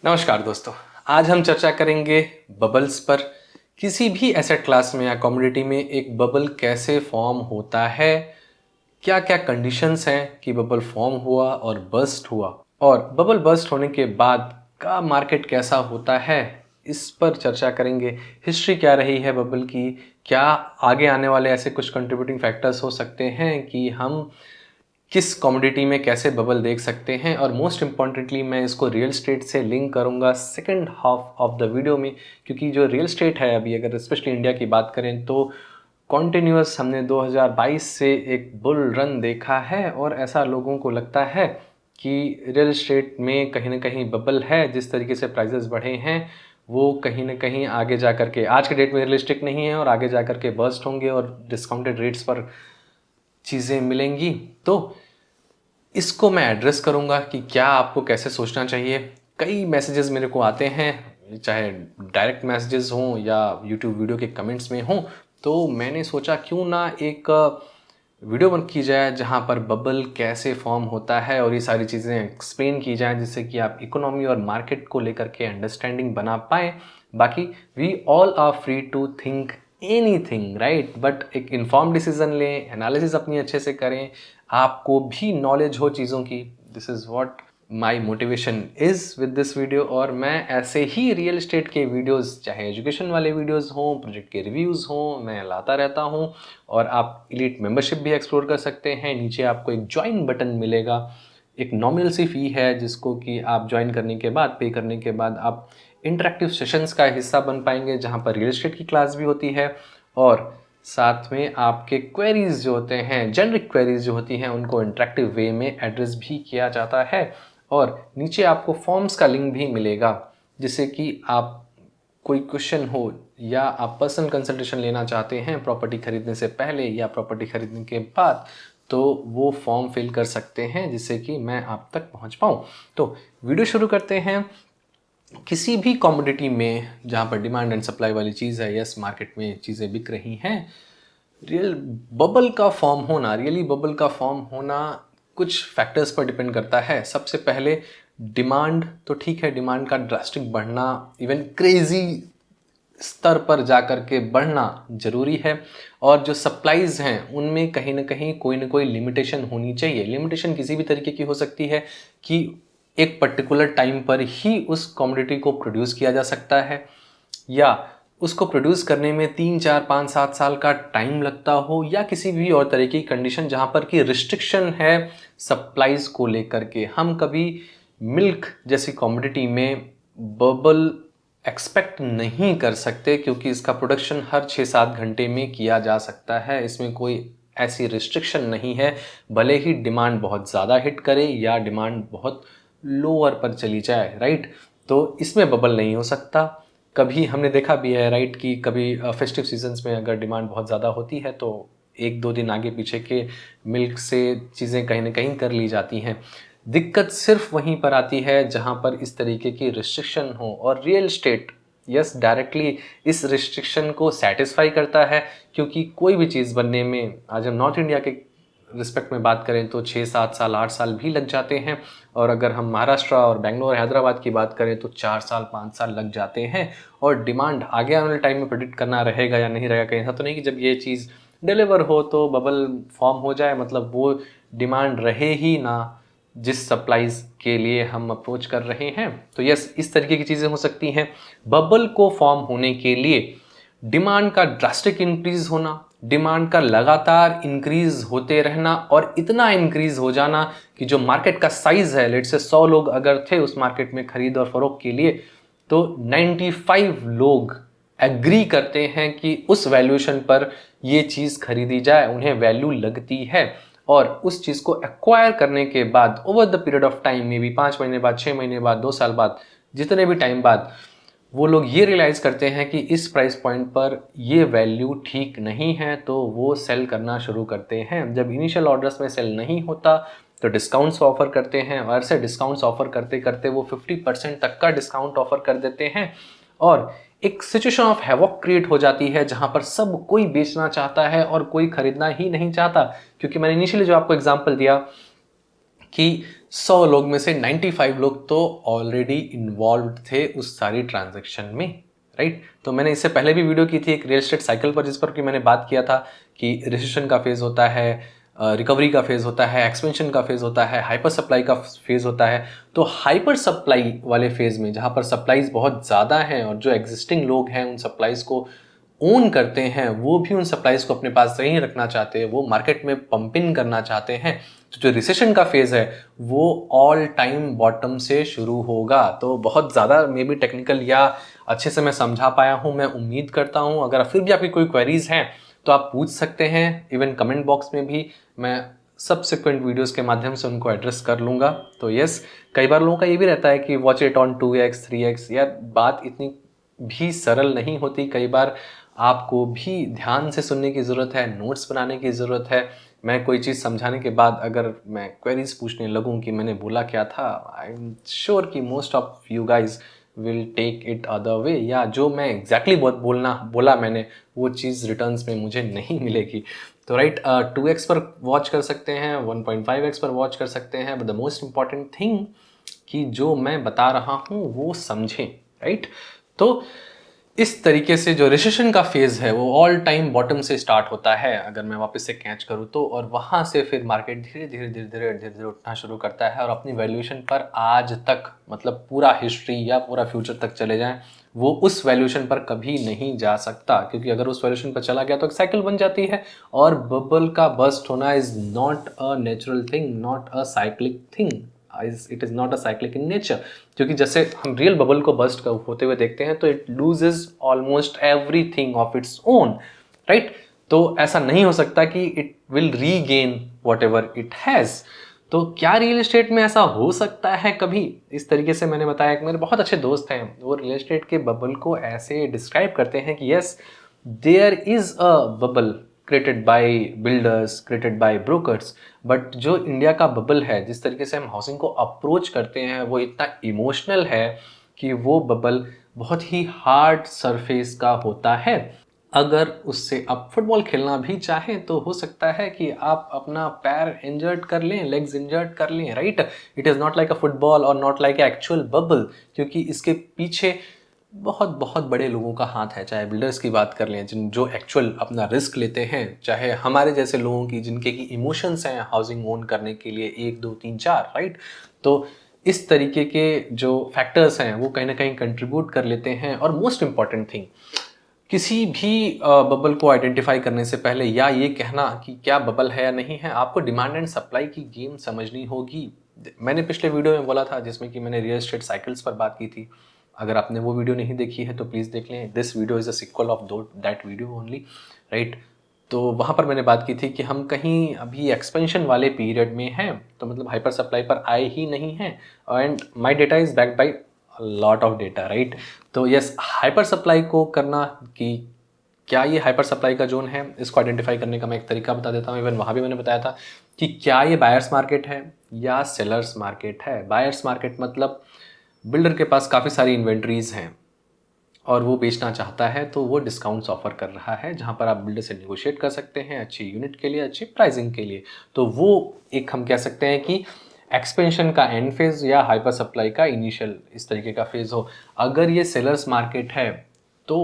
नमस्कार दोस्तों, आज हम चर्चा करेंगे बबल्स पर। किसी भी एसेट क्लास में या कमोडिटी में एक बबल कैसे फॉर्म होता है, क्या क्या कंडीशंस हैं कि बबल फॉर्म हुआ और बर्स्ट हुआ, और बबल बर्स्ट होने के बाद का मार्केट कैसा होता है, इस पर चर्चा करेंगे। हिस्ट्री क्या रही है बबल की, क्या आगे आने वाले ऐसे कुछ कंट्रीब्यूटिंग फैक्टर्स हो सकते हैं कि हम किस कमोडिटी में कैसे बबल देख सकते हैं, और मोस्ट इम्पॉर्टेंटली मैं इसको रियल स्टेट से लिंक करूंगा second half of the video में, क्योंकि जो रियल स्टेट है अभी अगर स्पेशली इंडिया की बात करें तो कॉन्टिन्यूस हमने 2022 से एक बुल रन देखा है, और ऐसा लोगों को लगता है कि रियल स्टेट में कहीं ना कहीं बबल है। जिस तरीके से प्राइजेस बढ़े हैं वो कहीं ना कहीं आगे जा कर के आज के डेट में रियलिस्टिक नहीं है, और आगे जा कर के बर्स्ट होंगे और डिस्काउंटेड रेट्स पर चीज़ें मिलेंगी। तो इसको मैं एड्रेस करूँगा कि क्या आपको कैसे सोचना चाहिए। कई मैसेजेस मेरे को आते हैं, चाहे डायरेक्ट मैसेजेस हों या यूट्यूब वीडियो के कमेंट्स में हों, तो मैंने सोचा क्यों ना एक वीडियो बन की जाए जहाँ पर बबल कैसे फॉर्म होता है और ये सारी चीज़ें एक्सप्लेन की जाए, जिससे कि आप इकोनॉमी और मार्केट को लेकर के अंडरस्टैंडिंग बना पाएँ। बाकी we all are free to think anything, right, but एक इन्फॉर्म डिसीजन लें, एनालिसिस अपनी अच्छे से करें, आपको भी नॉलेज हो चीज़ों की। This is what my motivation is with this video. और मैं ऐसे ही रियल एस्टेट के वीडियोस, चाहे एजुकेशन वाले वीडियोस हों, प्रोजेक्ट के रिव्यूज़ हों, मैं लाता रहता हूँ। और आप एलीट मेंबरशिप भी एक्सप्लोर कर सकते हैं। नीचे आपको एक ज्वाइन बटन मिलेगा, एक नॉमिनल सी फ़ी है जिसको कि आप ज्वाइन करने के बाद, पे करने के बाद आप इंटरेक्टिव सेशंस का हिस्सा बन पाएंगे, जहाँ पर रियल एस्टेट की क्लास भी होती है, और साथ में आपके क्वेरीज जो होते हैं, जेनरिक क्वेरीज जो होती हैं, उनको इंटरेक्टिव वे में एड्रेस भी किया जाता है। और नीचे आपको फॉर्म्स का लिंक भी मिलेगा, जिससे कि आप कोई क्वेश्चन हो या आप पर्सनल कंसल्टेशन लेना चाहते हैं प्रॉपर्टी खरीदने से पहले या प्रॉपर्टी खरीदने के बाद, तो वो फॉर्म फिल कर सकते हैं, जिससे कि मैं आप तक पहुंच पाऊँ। तो वीडियो शुरू करते हैं। किसी भी कमोडिटी में जहाँ पर डिमांड एंड सप्लाई वाली चीज़ है, यस मार्केट में चीज़ें बिक रही हैं, रियल बबल का फॉर्म होना, रियली बबल का फॉर्म होना कुछ फैक्टर्स पर डिपेंड करता है। सबसे पहले डिमांड, तो ठीक है, डिमांड का ड्रास्टिक बढ़ना, इवन क्रेजी स्तर पर जाकर के बढ़ना जरूरी है। और जो सप्लाईज हैं उनमें कहीं ना कोई लिमिटेशन होनी चाहिए। लिमिटेशन किसी भी तरीके की हो सकती है कि एक पर्टिकुलर टाइम पर ही उस कमोडिटी को प्रोड्यूस किया जा सकता है, या उसको प्रोड्यूस करने में 3 4 5 7 साल का टाइम लगता हो, या किसी भी और तरह की कंडीशन जहाँ पर कि रिस्ट्रिक्शन है सप्लाईज को लेकर के। हम कभी मिल्क जैसी कमोडिटी में बबल एक्सपेक्ट नहीं कर सकते, क्योंकि इसका प्रोडक्शन हर 6 7 घंटे में किया जा सकता है। इसमें कोई ऐसी रिस्ट्रिक्शन नहीं है, भले ही डिमांड बहुत ज़्यादा हिट करे या डिमांड बहुत लोअर पर चली जाए, राइट। तो इसमें बबल नहीं हो सकता। कभी हमने देखा भी है, राइट, कि कभी फेस्टिव सीजन्स में अगर डिमांड बहुत ज़्यादा होती है तो 1 2 दिन आगे पीछे के मिल्क से चीज़ें कहीं ना कहीं कर ली जाती हैं। दिक्कत सिर्फ वहीं पर आती है जहां पर इस तरीके की रिस्ट्रिक्शन हो, और रियल स्टेट यस डायरेक्टली इस रिस्ट्रिक्शन को सेटिस्फाई करता है, क्योंकि कोई भी चीज़ बनने में, आज हम नॉर्थ इंडिया के रिस्पेक्ट में बात करें तो 6 7 साल 8 साल भी लग जाते हैं, और अगर हम महाराष्ट्र और बेंगलोर हैदराबाद की बात करें तो 4 साल 5 साल लग जाते हैं। और डिमांड आगे आने वाले टाइम में प्रेडिक्ट करना रहेगा या नहीं रहेगा, कहीं ऐसा तो नहीं कि जब ये चीज़ डिलीवर हो तो बबल फॉर्म हो जाए, मतलब वो डिमांड रहे ही ना जिस सप्लाईज के लिए हम अप्रोच कर रहे हैं। तो यस, इस तरीके की चीज़ें हो सकती हैं। बबल को फॉर्म होने के लिए डिमांड का ड्रास्टिक इंक्रीज होना, डिमांड का लगातार इंक्रीज होते रहना, और इतना इंक्रीज हो जाना कि जो मार्केट का साइज है, लेट से 100 लोग अगर थे उस मार्केट में खरीद और फरोख्त के लिए, तो 95 लोग एग्री करते हैं कि उस वैल्यूएशन पर ये चीज़ खरीदी जाए, उन्हें वैल्यू लगती है। और उस चीज़ को एक्वायर करने के बाद over the period of time, may be 5 महीने बाद, 6 महीने बाद, 2 साल बाद, जितने भी टाइम बाद, वो लोग ये रियलाइज़ करते हैं कि इस प्राइस पॉइंट पर ये वैल्यू ठीक नहीं है, तो वो सेल करना शुरू करते हैं। जब इनिशियल ऑर्डर्स में सेल नहीं होता तो डिस्काउंट्स ऑफर करते हैं, और ऐसे डिस्काउंट्स ऑफर करते करते वो 50% तक का डिस्काउंट ऑफर कर देते हैं, और एक सिचुएशन ऑफ हैवॉक क्रिएट हो जाती है जहां पर सब कोई बेचना चाहता है और कोई खरीदना ही नहीं चाहता। क्योंकि मैंने इनिशियली जो आपको एग्जांपल दिया कि 100 लोग में से 95 लोग तो ऑलरेडी इन्वॉल्व थे उस सारी ट्रांजैक्शन में, राइट। तो मैंने इससे पहले भी वीडियो की थी एक रियल एस्टेट साइकिल पर, जिस पर कि मैंने बात किया था कि रिसेशन का फेज होता है, रिकवरी का फेज होता है, एक्सपेंशन का फेज होता है, हाइपर सप्लाई का फेज होता है। तो हाइपर सप्लाई वाले फेज में जहाँ पर सप्लाईज बहुत ज़्यादा हैं और जो एग्जिस्टिंग लोग हैं उन सप्लाईज को ओन करते हैं, वो भी उन सप्लाईज को अपने पास नहीं रखना चाहते, वो मार्केट में पंप इन करना चाहते हैं। तो जो रिसेशन का फेज है वो ऑल टाइम बॉटम से शुरू होगा। तो बहुत ज़्यादा मे बी टेक्निकल या अच्छे से मैं समझा पाया हूँ, मैं उम्मीद करता हूँ। अगर फिर भी आपकी कोई क्वेरीज हैं तो आप पूछ सकते हैं, इवन कमेंट बॉक्स में भी मैं सब्सिक्वेंट वीडियोस के माध्यम से उनको एड्रेस कर लूँगा। तो यस, कई बार लोगों का ये भी रहता है कि watch it on 2x 3x, यार बात इतनी भी सरल नहीं होती। कई बार आपको भी ध्यान से सुनने की ज़रूरत है, नोट्स बनाने की ज़रूरत है। मैं कोई चीज़ समझाने के बाद अगर मैं क्वेरीज पूछने लगूं कि मैंने बोला क्या था, आई एम श्योर कि most of you guys will take it other way, या जो मैं एग्जैक्टली बोला मैंने वो चीज़ रिटर्न्स में मुझे नहीं मिलेगी। तो राइट, 2x पर वॉच कर सकते हैं, 1.5x पर वॉच कर सकते हैं, but the most important thing कि जो मैं बता रहा हूँ वो समझें, राइट। तो इस तरीके से जो रिसेशन का फेज है वो ऑल टाइम बॉटम से स्टार्ट होता है, अगर मैं वापस से कैच करूँ तो, और वहाँ से फिर मार्केट धीरे धीरे धीरे धीरे धीरे धीरे उठना शुरू करता है और अपनी वैल्यूएशन पर आज तक, मतलब पूरा हिस्ट्री या पूरा फ्यूचर तक चले जाएं, वो उस वैल्यूएशन पर कभी नहीं जा सकता, क्योंकि अगर उस वैल्यूएशन पर चला गया तो एक साइकिल बन जाती है। और बबल का बस्ट होना is not a natural thing, not a cyclic thing, it is not a cyclic in nature. क्योंकि जैसे हम रियल बबल को बस्ट होते हुए देखते हैं तो it loses almost everything of its own, right. तो ऐसा नहीं हो सकता कि it will regain what ever it has. तो क्या रियल एस्टेट में ऐसा हो सकता है कभी? इस तरीके से मैंने बताया कि मेरे बहुत अच्छे दोस्त हैं, वो रियल एस्टेट के बबल को ऐसे डिस्क्राइब करते हैं कि yes, there is a bubble created by builders, created by brokers, but जो इंडिया का बबल है, जिस तरीके से हम हाउसिंग को अप्रोच करते हैं, वो इतना इमोशनल है कि वो बबल बहुत ही हार्ड सरफेस का होता है। अगर उससे आप फुटबॉल खेलना भी चाहें तो हो सकता है कि आप अपना पैर इंजर्ड कर लें, लेग्स इंजर्ड कर लें, right. It is not like a football और not like a actual bubble, क्योंकि इसके पीछे बहुत बहुत बड़े लोगों का हाथ है। चाहे बिल्डर्स की बात कर लें, जिन जो एक्चुअल अपना रिस्क लेते हैं, चाहे हमारे जैसे लोगों की जिनके की इमोशंस हैं हाउसिंग ओन करने के लिए 1 2 3 4, राइट। तो इस तरीके के जो फैक्टर्स हैं वो कहीं ना कहीं कंट्रीब्यूट कर लेते हैं। और मोस्ट इंपॉर्टेंट थिंग, किसी भी बबल को आइडेंटिफाई करने से पहले या ये कहना कि क्या बबल है या नहीं है, आपको डिमांड एंड सप्लाई की गेम समझनी होगी। मैंने पिछले वीडियो में बोला था जिसमें कि मैंने रियल एस्टेट साइकिल्स पर बात की थी, अगर आपने वो वीडियो नहीं देखी है तो प्लीज़ देख लें। This video is a sequel of that video only, right. तो वहाँ पर मैंने बात की थी कि हम कहीं अभी एक्सपेंशन वाले पीरियड में हैं, तो मतलब हाइपर सप्लाई पर आए ही नहीं हैं, and my data is backed by lot of data, right. तो यस, हाइपर सप्लाई को करना कि क्या ये हाइपर सप्लाई का जोन है, इसको आइडेंटिफाई करने का मैं एक तरीका बता देता हूँ। इवन वहाँ भी मैंने बताया था कि क्या ये बायर्स मार्केट है या सेलर्स मार्केट है। बायर्स मार्केट मतलब बिल्डर के पास काफ़ी सारी इन्वेंट्रीज हैं और वो बेचना चाहता है, तो वो डिस्काउंट्स ऑफर कर रहा है, जहाँ पर आप बिल्डर से निगोशिएट कर सकते हैं अच्छी यूनिट के लिए, अच्छी प्राइसिंग के लिए। तो वो एक हम कह सकते हैं कि एक्सपेंशन का एंड फेज या हाइपर सप्लाई का इनिशियल इस तरीके का फेज हो। अगर ये सेलर्स मार्केट है तो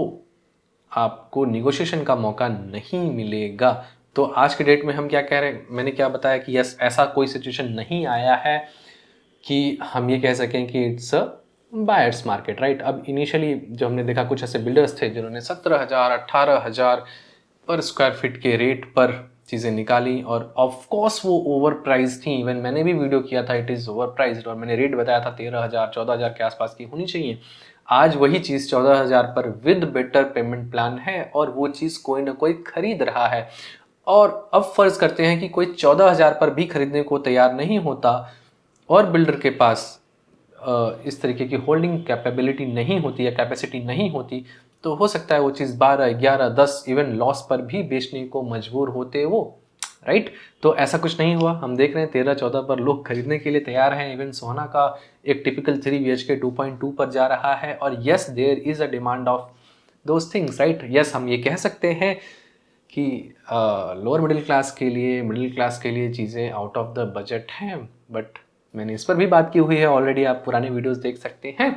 आपको निगोशिएशन का मौका नहीं मिलेगा। तो आज के डेट में हम क्या कह रहे हैं, मैंने क्या बताया कि यस, ऐसा कोई सिचुएशन नहीं आया है कि हम ये कह सकें कि it's a buyers market, right. अब इनिशियली जो हमने देखा, कुछ ऐसे बिल्डर्स थे जिन्होंने 17,000 18,000 पर स्क्वायर फीट के रेट पर चीज़ें निकाली, और ऑफ कोर्स वो ओवर प्राइस थी। इवन मैंने भी वीडियो किया था, इट इज़ ओवर प्राइस्ड, और मैंने रेट बताया था 13,000 14,000 के आसपास की होनी चाहिए। आज वही चीज़ 14,000 पर विद बेटर पेमेंट प्लान है, और वो चीज़ कोई ना कोई खरीद रहा है। और अब फर्ज करते हैं कि कोई 14,000 पर भी खरीदने को तैयार नहीं होता और बिल्डर के पास इस तरीके की होल्डिंग कैपेबिलिटी नहीं होती या कैपेसिटी नहीं होती, तो हो सकता है वो चीज़ 12 11 10 इवन लॉस पर भी बेचने को मजबूर होते वो, राइट। तो ऐसा कुछ नहीं हुआ, हम देख रहे हैं 13 14 पर लोग खरीदने के लिए तैयार हैं। इवन सोना का एक टिपिकल 3 BHK 2.2 पर जा रहा है, और yes, there is a demand of those things, right. Yes, हम ये कह सकते हैं कि लोअर मिडिल क्लास के लिए चीज़ें आउट ऑफ द बजट हैं, बट मैंने इस पर भी बात की हुई है ऑलरेडी, आप पुराने वीडियोस देख सकते हैं।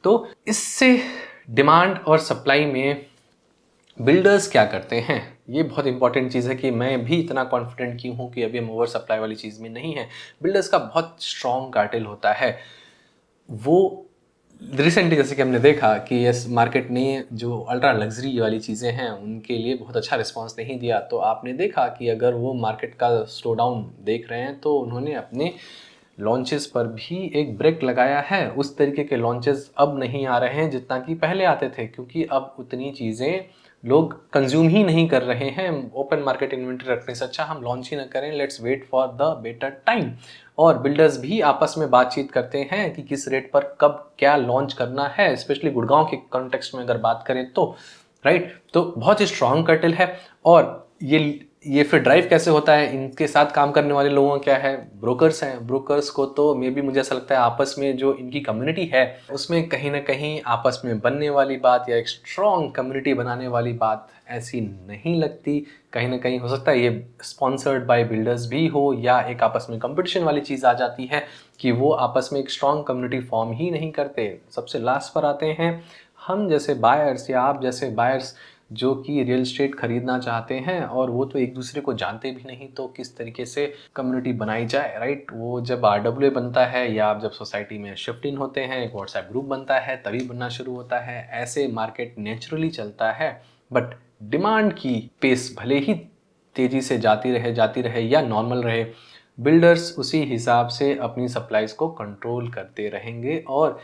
तो इससे डिमांड और सप्लाई में बिल्डर्स क्या करते हैं, ये बहुत इंपॉर्टेंट चीज़ है कि मैं भी इतना कॉन्फिडेंट क्यों हूँ कि अभी हम ओवर सप्लाई वाली चीज़ में नहीं है। बिल्डर्स का बहुत स्ट्रॉन्ग कार्टेल होता है। वो रिसेंटली जैसे कि हमने देखा कि यस, मार्केट ने जो अल्ट्रा लग्जरी वाली चीज़ें हैं उनके लिए बहुत अच्छा रिस्पांस नहीं दिया। तो आपने देखा कि अगर वो मार्केट का स्लो डाउन देख रहे हैं तो उन्होंने अपने लॉन्चेस पर भी एक ब्रेक लगाया है। उस तरीके के लॉन्चेस अब नहीं आ रहे हैं जितना कि पहले आते थे, क्योंकि अब उतनी चीज़ें लोग कंज्यूम ही नहीं कर रहे हैं। ओपन मार्केट इन्वेंट्री रखने से अच्छा हम लॉन्च ही ना करें, let's wait for the better time. और बिल्डर्स भी आपस में बातचीत करते हैं कि किस रेट पर कब क्या लॉन्च करना है, स्पेशली गुड़गांव के कॉन्टेक्स्ट में अगर बात करें तो, राइट। तो बहुत ही स्ट्रॉन्ग कार्टेल है। और ये फिर ड्राइव कैसे होता है, इनके साथ काम करने वाले लोगों का क्या है, ब्रोकर्स हैं। ब्रोकर्स को तो मे बी मुझे ऐसा लगता है आपस में जो इनकी कम्युनिटी है उसमें कहीं ना कहीं आपस में बनने वाली बात या एक स्ट्रॉन्ग कम्युनिटी बनाने वाली बात ऐसी नहीं लगती। कहीं ना कहीं हो सकता है ये स्पॉन्सर्ड बाय बिल्डर्स भी हो, या एक आपस में कंपटीशन वाली चीज़ आ जाती है कि वो आपस में एक स्ट्रॉन्ग कम्युनिटी फॉर्म ही नहीं करते। सबसे लास्ट पर आते हैं हम जैसे बायर्स या आप जैसे बायर्स जो कि रियल एस्टेट खरीदना चाहते हैं, और वो तो एक दूसरे को जानते भी नहीं, तो किस तरीके से कम्युनिटी बनाई जाए, राइट। वो जब RWA बनता है या आप जब सोसाइटी में शिफ्ट इन होते हैं, एक व्हाट्सएप ग्रुप बनता है, तभी बनना शुरू होता है। ऐसे मार्केट नेचुरली चलता है। बट डिमांड की पेस भले ही तेज़ी से जाती रहे या नॉर्मल रहे, बिल्डर्स उसी हिसाब से अपनी सप्लाईज को कंट्रोल करते रहेंगे। और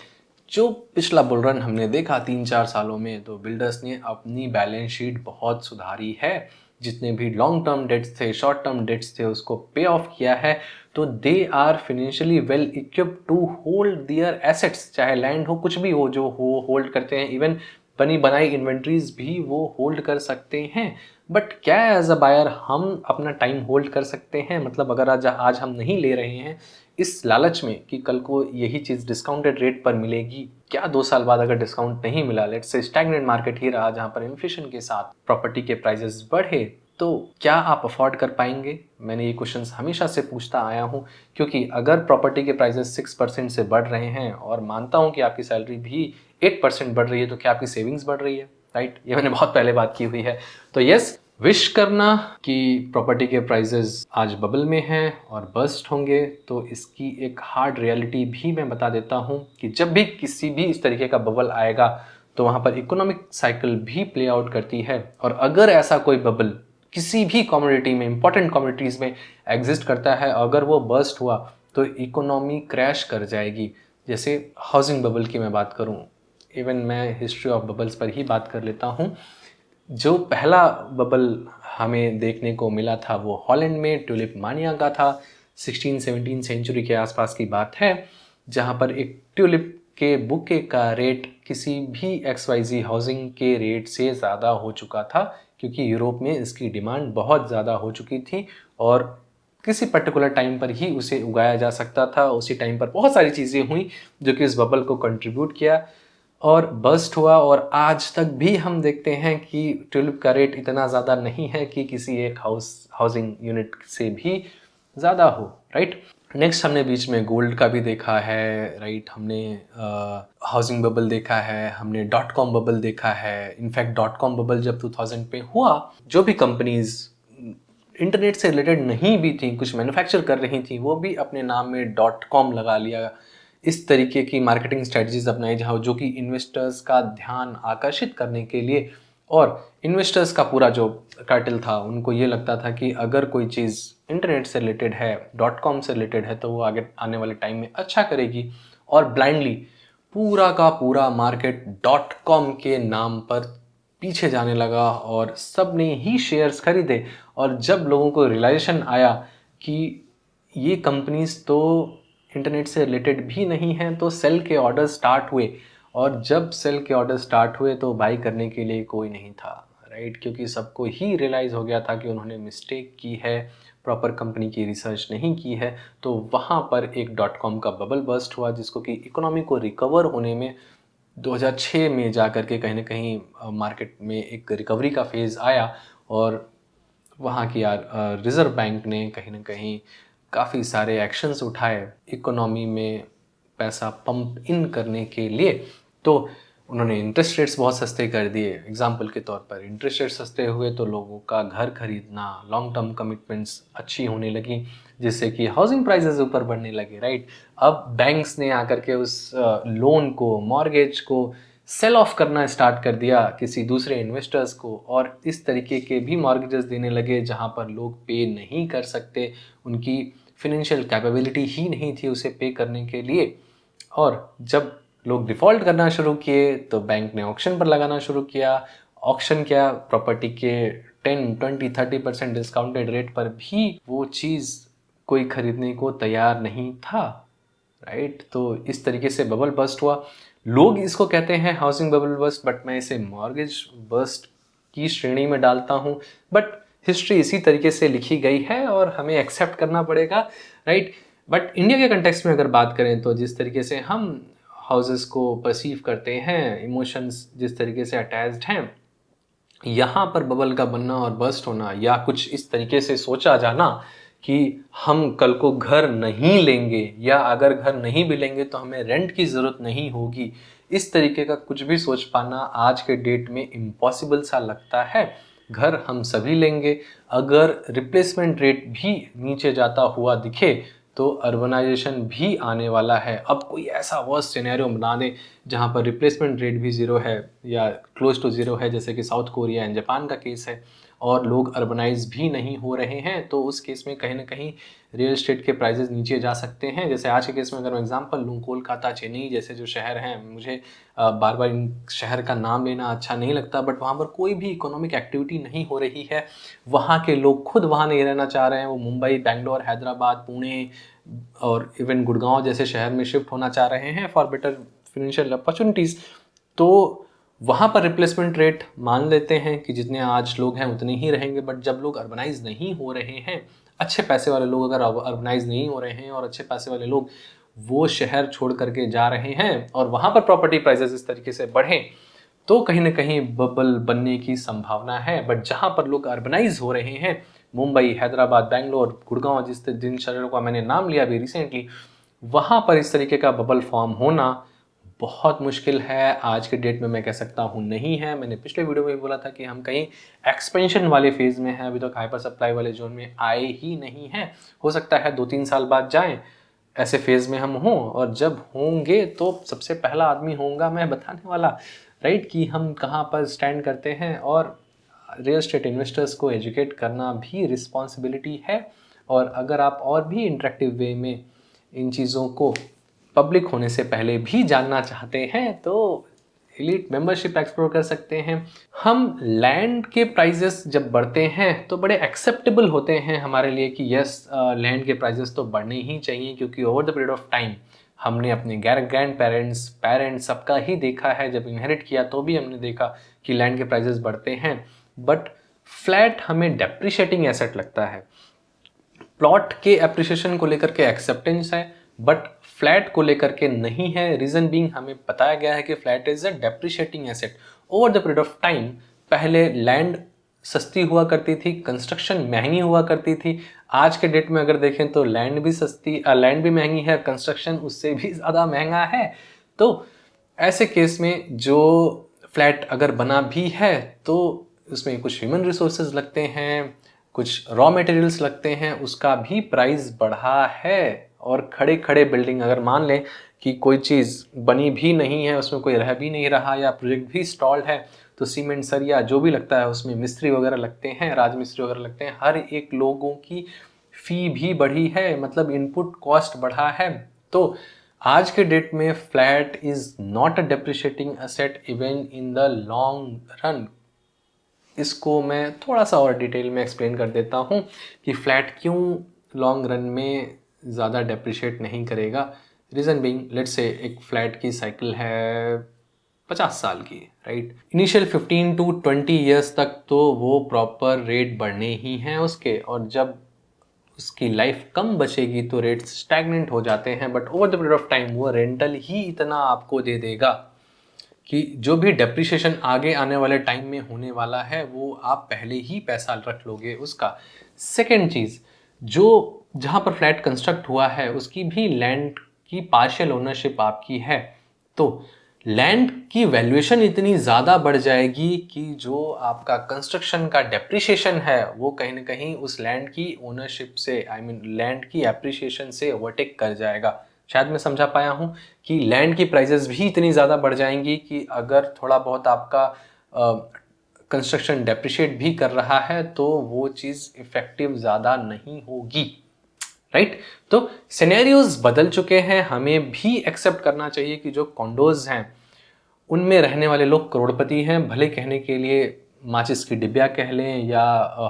जो पिछला बुल रन हमने देखा 3-4 सालों में, तो बिल्डर्स ने अपनी बैलेंस शीट बहुत सुधारी है। जितने भी लॉन्ग टर्म डेट्स थे, शॉर्ट टर्म डेट्स थे, उसको पे ऑफ किया है। तो they are financially well equipped to hold their assets, चाहे लैंड हो, कुछ भी हो जो हो होल्ड करते हैं। इवन बनी बनाई इन्वेंट्रीज भी वो होल्ड कर सकते हैं। बट क्या एज अ बायर हम अपना टाइम होल्ड कर सकते हैं? मतलब अगर आज हम नहीं ले रहे हैं इस लालच में कि कल को यही चीज़ डिस्काउंटेड रेट पर मिलेगी, क्या 2 साल बाद अगर डिस्काउंट नहीं मिला, लेट्स से स्टैग्नेंट मार्केट ही रहा जहां पर इन्फ्लेशन के साथ प्रॉपर्टी के प्राइसेस बढ़े, तो क्या आप अफोर्ड कर पाएंगे? मैंने ये क्वेश्चंस हमेशा से पूछता आया हूँ, क्योंकि अगर प्रॉपर्टी के प्राइसेस 6% से बढ़ रहे हैं, और मानता हूँ कि आपकी सैलरी भी 8% बढ़ रही है, तो क्या आपकी सेविंग्स बढ़ रही है, राइट? ये मैंने बहुत पहले बात की हुई है। तो यस, विश करना कि प्रॉपर्टी के प्राइसेस आज बबल में हैं और बस्ट होंगे, तो इसकी एक हार्ड रियलिटी भी मैं बता देता हूं कि जब भी किसी भी इस तरीके का बबल आएगा तो वहां पर इकोनॉमिक साइकिल भी प्ले आउट करती है। और अगर ऐसा कोई बबल किसी भी कमोडिटी में, इंपॉर्टेंट कमोडिटीज़ में एग्जिस्ट करता है, अगर वो बस्ट हुआ तो इकोनॉमी क्रैश कर जाएगी। जैसे हाउसिंग बबल की मैं बात करूं, इवन मैं हिस्ट्री ऑफ बबल्स पर ही बात कर लेता हूं। जो पहला बबल हमें देखने को मिला था वो हॉलैंड में ट्यूलिप मानिया का था। 16-17 सेंचुरी के आसपास की बात है, जहां पर एक ट्यूलिप के बुके का रेट किसी भी XYZ हाउसिंग के रेट से ज़्यादा हो चुका था, क्योंकि यूरोप में इसकी डिमांड बहुत ज़्यादा हो चुकी थी और किसी पर्टिकुलर टाइम पर ही उसे उगाया जा सकता था। उसी टाइम पर बहुत सारी चीज़ें हुई जो कि इस बबल को कंट्रीब्यूट किया और बस्ट हुआ। और आज तक भी हम देखते हैं कि ट्यूलिप का रेट इतना ज़्यादा नहीं है कि किसी एक हाउसिंग यूनिट से भी ज़्यादा हो, राइट। नेक्स्ट हमने बीच में गोल्ड का भी देखा है, राइट। हमने हाउसिंग बबल देखा है, हमने .com बबल देखा है। इनफैक्ट .com बबल जब 2000 पे हुआ, जो भी कंपनीज इंटरनेट से रिलेटेड नहीं भी थी, कुछ मैन्युफैक्चर कर रही थी, वो भी अपने नाम में .com लगा लिया। इस तरीके की मार्केटिंग स्ट्रेटजीज अपनाई जहाँ जो कि इन्वेस्टर्स का ध्यान आकर्षित करने के लिए, और इन्वेस्टर्स का पूरा जो कार्टेल था उनको ये लगता था कि अगर कोई चीज़ इंटरनेट से रिलेटेड है, .com से रिलेटेड है, तो वो आगे आने वाले टाइम में अच्छा करेगी। और ब्लाइंडली पूरा का पूरा मार्केट .com के नाम पर पीछे जाने लगा और सब ने ही शेयर्स खरीदे। और जब लोगों को रियलाइजेशन आया कि ये कंपनीज तो इंटरनेट से रिलेटेड भी नहीं हैं, तो सेल के ऑर्डर स्टार्ट हुए। और जब सेल के ऑर्डर स्टार्ट हुए तो बाई करने के लिए कोई नहीं था, राइट। क्योंकि सबको ही रियलाइज़ हो गया था कि उन्होंने मिस्टेक की है, प्रॉपर कंपनी की रिसर्च नहीं की है। तो वहाँ पर एक .com का बबल बस्ट हुआ, जिसको कि इकोनॉमी को रिकवर होने में 2006 में जा कर के कहीं ना कहीं मार्केट में एक रिकवरी का फेज़ आया। और वहाँ की रिज़र्व बैंक ने कहीं ना कहीं काफ़ी सारे एक्शंस उठाए इकोनॉमी में पैसा पंप इन करने के लिए। तो उन्होंने इंटरेस्ट रेट्स बहुत सस्ते कर दिए। एग्जाम्पल के तौर पर इंटरेस्ट रेट सस्ते हुए तो लोगों का घर खरीदना, लॉन्ग टर्म कमिटमेंट्स अच्छी होने लगी, जिससे कि हाउसिंग प्राइसेस ऊपर बढ़ने लगे, राइट। अब बैंक्स ने आकर के उस लोन को, मॉर्गेज को सेल ऑफ करना स्टार्ट कर दिया किसी दूसरे इन्वेस्टर्स को, और इस तरीके के भी मॉर्गेजेस देने लगे जहां पर लोग पे नहीं कर सकते, उनकी फिनेंशियल कैपेबिलिटी ही नहीं थी उसे पे करने के लिए। और जब लोग डिफ़ॉल्ट करना शुरू किए तो बैंक ने ऑक्शन पर लगाना शुरू किया। ऑक्शन क्या, प्रॉपर्टी के 10, 20, 30% डिस्काउंटेड रेट पर भी वो चीज़ कोई खरीदने को तैयार नहीं था, राइट। तो इस तरीके से बबल बस्ट हुआ। लोग इसको कहते हैं हाउसिंग बबल बस्ट, बट मैं इसे मॉर्गेज बस्ट की श्रेणी में डालता हूँ। बट हिस्ट्री इसी तरीके से लिखी गई है और हमें एक्सेप्ट करना पड़ेगा, राइट। बट इंडिया के कंटेक्स्ट में अगर बात करें तो जिस तरीके से हम हाउसेस को परसीव करते हैं, इमोशंस जिस तरीके से अटैच्ड हैं, यहाँ पर बबल का बनना और बस्ट होना, या कुछ इस तरीके से सोचा जाना कि हम कल को घर नहीं लेंगे, या अगर घर नहीं भी लेंगे तो हमें रेंट की ज़रूरत नहीं होगी, इस तरीके का कुछ भी सोच पाना आज के डेट में इम्पॉसिबल सा लगता है। घर हम सभी लेंगे। अगर रिप्लेसमेंट रेट भी नीचे जाता हुआ दिखे तो अर्बनाइजेशन भी आने वाला है। अब कोई ऐसा वर्स्ट सिनेरियो बना दे जहाँ पर रिप्लेसमेंट रेट भी ज़ीरो है या क्लोज टू ज़ीरो है, जैसे कि साउथ कोरिया एंड जापान का केस है, और लोग अर्बनाइज भी नहीं हो रहे हैं, तो उस केस में कहीं ना कहीं रियल एस्टेट के प्राइसेस नीचे जा सकते हैं। जैसे आज के केस में अगर मैं एग्जांपल लूँ, कोलकाता, चेन्नई जैसे जो शहर हैं, मुझे बार बार इन शहर का नाम लेना अच्छा नहीं लगता, बट वहाँ पर कोई भी इकोनॉमिक एक्टिविटी नहीं हो रही है। वहाँ के लोग खुद वहाँ नहीं रहना चाह रहे हैं, वो मुंबई, बेंगलोर, हैदराबाद, पुणे और इवन गुड़गांव जैसे शहर में शिफ्ट होना चाह रहे हैं फॉर बेटर फिनेंशियल अपॉर्चुनिटीज़। तो वहाँ पर रिप्लेसमेंट रेट मान लेते हैं कि जितने आज लोग हैं उतने ही रहेंगे, बट जब लोग अर्बनाइज नहीं हो रहे हैं, अच्छे पैसे वाले लोग अगर अर्बनाइज नहीं हो रहे हैं और अच्छे पैसे वाले लोग वो शहर छोड़ करके जा रहे हैं और वहाँ पर प्रॉपर्टी प्राइसेस इस तरीके से बढ़ें, तो कहीं ना कहीं बबल बनने की संभावना है। बट जहाँ पर लोग अर्बनाइज हो रहे हैं, मुंबई, हैदराबाद, बेंगलोर, गुड़गांव, जिन शहरों का मैंने नाम लिया अभी रिसेंटली, वहाँ पर इस तरीके का बबल फॉर्म होना बहुत मुश्किल है। आज के डेट में मैं कह सकता हूँ नहीं है। मैंने पिछले वीडियो में भी बोला था कि हम कहीं एक्सपेंशन वाले फेज़ में हैं, अभी तक हाइपर सप्लाई वाले जोन में आए ही नहीं हैं। हो सकता है 2-3 साल बाद जाएं, ऐसे फेज़ में हम हों, और जब होंगे तो सबसे पहला आदमी होऊंगा मैं बताने वाला, राइट, कि हम कहाँ पर स्टैंड करते हैं। और रियल एस्टेट इन्वेस्टर्स को एजुकेट करना भी रिस्पॉन्सिबिलिटी है। और अगर आप और भी इंटरेक्टिव वे में इन चीज़ों को पब्लिक होने से पहले भी जानना चाहते हैं तो एलीट मेंबरशिप एक्सप्लोर कर सकते हैं। हम लैंड के प्राइजेस जब बढ़ते हैं तो बड़े एक्सेप्टेबल होते हैं हमारे लिए कि यस, लैंड के प्राइजेस तो बढ़ने ही चाहिए, क्योंकि over the period of time हमने अपने ग्रैंड पेरेंट्स, सबका ही देखा है। जब इनहेरिट किया तो भी हमने देखा कि लैंड के प्राइजेस बढ़ते हैं। बट फ्लैट हमें डेप्रिशिएटिंग एसेट लगता है। प्लॉट के एप्रिसिएशन को लेकर के एक्सेप्टेंस है, बट फ्लैट को लेकर के नहीं है। रीजन बीइंग हमें बताया गया है कि flat is a depreciating asset over the period of time. पहले लैंड सस्ती हुआ करती थी, कंस्ट्रक्शन महंगी हुआ करती थी। आज के डेट में अगर देखें तो लैंड भी सस्ती, लैंड भी महंगी है, कंस्ट्रक्शन उससे भी ज़्यादा महंगा है। तो ऐसे केस में जो फ्लैट अगर बना भी है तो उसमें कुछ ह्यूमन रिसोर्सेज लगते हैं, कुछ रॉ मटेरियल्स लगते हैं, उसका भी प्राइस बढ़ा है। और खड़े खड़े बिल्डिंग अगर मान लें कि कोई चीज़ बनी भी नहीं है, उसमें कोई रह भी नहीं रहा, या प्रोजेक्ट भी स्टॉल्ड है, तो सीमेंट, सरिया जो भी लगता है उसमें मिस्त्री वगैरह लगते हैं, राजमिस्त्री वगैरह लगते हैं। हर एक लोगों की फ़ी भी बढ़ी है, मतलब इनपुट कॉस्ट बढ़ा है। तो आज के डेट में flat is not a depreciating asset even in the long run. इसको मैं थोड़ा सा और डिटेल में एक्सप्लेन कर देता हूँ कि फ्लैट क्यों लॉन्ग रन में ज़्यादा डेप्रिशिएट नहीं करेगा। रीज़न बीइंग, लेट्स से एक फ्लैट की साइकिल है 50 साल की, राइट। इनिशियल 15 to 20 ईयर्स तक तो वो प्रॉपर रेट बढ़ने ही हैं उसके, और जब उसकी लाइफ कम बचेगी तो रेट्स स्टैग्नेंट हो जाते हैं। But over the period of time वो रेंटल ही इतना आपको दे देगा कि जो भी डेप्रिसिएशन आगे आने वाले टाइम में होने वाला है वो आप पहले ही पैसा रख लोगे उसका। सेकेंड चीज़, जो जहाँ पर फ्लैट कंस्ट्रक्ट हुआ है उसकी भी लैंड की पार्शियल ओनरशिप आपकी है, तो लैंड की वैल्यूएशन इतनी ज़्यादा बढ़ जाएगी कि जो आपका कंस्ट्रक्शन का डेप्रिसिएशन है वो कहीं ना कहीं उस लैंड की ओनरशिप से लैंड की एप्रिसिएशन से ओवरटेक कर जाएगा। शायद मैं समझा पाया हूँ कि लैंड की प्राइजेस भी इतनी ज़्यादा बढ़ जाएंगी कि अगर थोड़ा बहुत आपका कंस्ट्रक्शन डेप्रिशिएट भी कर रहा है तो वो चीज़ इफेक्टिव ज़्यादा नहीं होगी, राइट। तो सिनेरियोज बदल चुके हैं, हमें भी एक्सेप्ट करना चाहिए कि जो कॉन्डोज हैं उनमें रहने वाले लोग करोड़पति हैं, भले कहने के लिए माचिस की डिब्बिया कह लें या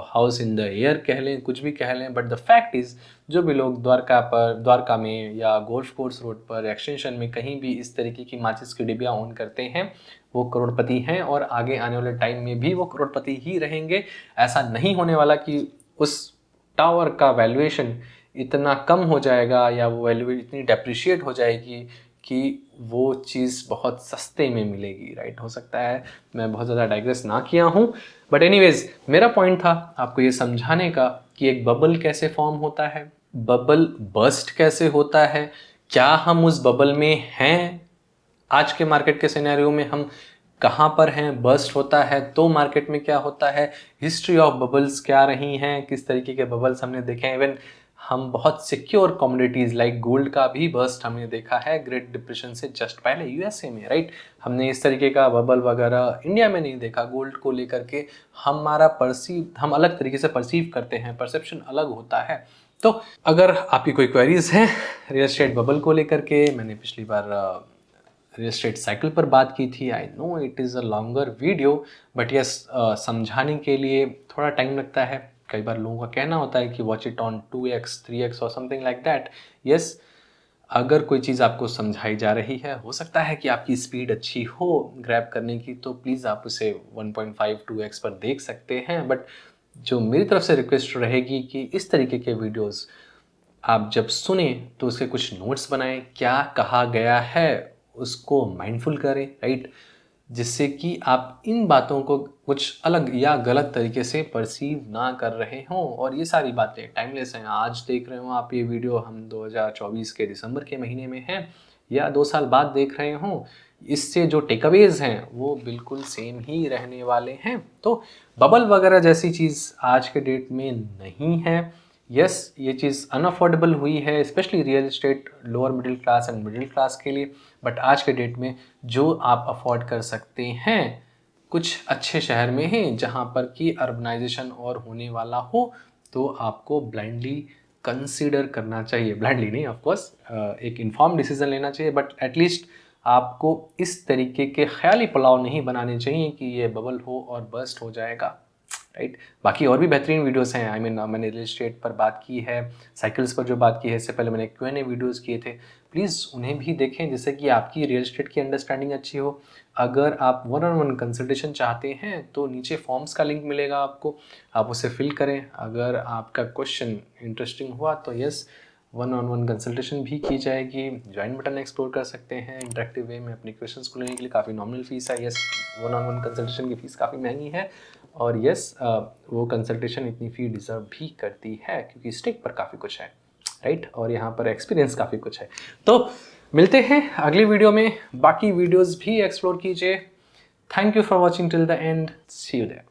हाउस इन द एयर कह लें, कुछ भी कह लें, बट द फैक्ट इज़ जो भी लोग द्वारका में या गोल्फ कोर्स रोड पर एक्सटेंशन में कहीं भी इस तरीके की माचिस की डिब्बिया ऑन करते हैं वो करोड़पति हैं और आगे आने वाले टाइम में भी वो करोड़पति ही रहेंगे। ऐसा नहीं होने वाला कि उस टावर का वैल्यूएशन इतना कम हो जाएगा या वो वैल्यू इतनी डेप्रिशिएट हो जाएगी कि वो चीज़ बहुत सस्ते में मिलेगी, राइट। हो सकता है मैं बहुत ज़्यादा डाइग्रेस ना किया हूँ, बट एनीवेज मेरा पॉइंट था आपको ये समझाने का कि एक बबल कैसे फॉर्म होता है, बबल बर्स्ट कैसे होता है, क्या हम उस बबल में हैं, आज के मार्केट के सिनेरियो में हम कहाँ पर हैं, बर्स्ट होता है तो मार्केट में क्या होता है, हिस्ट्री ऑफ बबल्स क्या रही हैं, किस तरीके के बबल्स हमने देखे हैं। इवन हम बहुत सिक्योर कमोडिटीज़ लाइक गोल्ड का भी बर्स्ट हमने देखा है ग्रेट डिप्रेशन से जस्ट पहले यूएसए में, राइट। हमने इस तरीके का बबल वगैरह इंडिया में नहीं देखा गोल्ड को लेकर के। हम अलग तरीके से परसीव करते हैं, परसेप्शन अलग होता है। तो अगर आपकी कोई क्वेरीज हैं रियल एस्टेट बबल को लेकर के, मैंने पिछली बार रियल एस्टेट साइकिल पर बात की थी। I know it is a longer video, but yes समझाने के लिए थोड़ा टाइम लगता है। कई बार लोगों का कहना होता है कि watch it on 2x 3x और समथिंग लाइक दैट। यस, अगर कोई चीज़ आपको समझाई जा रही है, हो सकता है कि आपकी स्पीड अच्छी हो ग्रैब करने की, तो प्लीज़ आप उसे 1.5 2x पर देख सकते हैं। बट जो मेरी तरफ से रिक्वेस्ट रहेगी कि इस तरीके के वीडियोस आप जब सुने तो उसके कुछ नोट्स बनाएं, क्या कहा गया है उसको माइंडफुल करें, राइट, जिससे कि आप इन बातों को कुछ अलग या गलत तरीके से परसीव ना कर रहे हों। और ये सारी बातें टाइमलेस हैं। आज देख रहे हो आप ये वीडियो, हम 2024 के दिसंबर के महीने में हैं, या 2 साल बाद देख रहे हों, इससे जो टेकअवेज हैं वो बिल्कुल सेम ही रहने वाले हैं। तो बबल वगैरह जैसी चीज़ आज के डेट में नहीं है। यस, ये चीज़ अनअफोर्डेबल हुई है specially real estate lower middle class and middle class के लिए, बट आज के डेट में जो आप अफोर्ड कर सकते हैं कुछ अच्छे शहर में हैं जहाँ पर कि अर्बनाइजेशन और होने वाला हो, तो आपको ब्लाइंडली कंसीडर करना चाहिए। ब्लाइंडली नहीं, ऑफकोर्स एक इन्फॉर्म डिसीजन लेना चाहिए, बट एटलीस्ट आपको इस तरीके के ख्याली पुलाव नहीं बनाने चाहिए कि ये बबल हो और बर्स्ट हो जाएगा, राइट। बाकी और भी बेहतरीन वीडियोस हैं। मैंने रियल एस्टेट पर बात की है, साइकिल्स पर जो बात की है, इससे पहले मैंने Q&A वीडियोस किए थे, प्लीज़ उन्हें भी देखें जिससे कि आपकी रियल एस्टेट की अंडरस्टैंडिंग अच्छी हो। अगर आप 1-on-1 कंसल्टेशन चाहते हैं तो नीचे फॉर्म्स का लिंक मिलेगा आपको, आप उसे फिल करें। अगर आपका क्वेश्चन इंटरेस्टिंग हुआ तो यस, 1-on-1 कंसल्टेशन भी की जाएगी, ज्वाइन बटन एक्सप्लोर कर सकते हैं इंटरेक्टिव वे में अपने क्वेश्चंस को लेने के लिए। काफ़ी नॉमिनल फीस है। यस, 1-on-1 कंसल्टेशन की फ़ीस काफ़ी महंगी है, और यस वो कंसल्टेशन इतनी फ़ी डिज़र्व भी करती है क्योंकि स्टेक पर काफ़ी कुछ है, राइट, और यहाँ पर एक्सपीरियंस काफ़ी कुछ है। तो मिलते हैं अगली वीडियो में, बाकी वीडियोस भी एक्सप्लोर कीजिए। Thank you for watching till the end, see you there.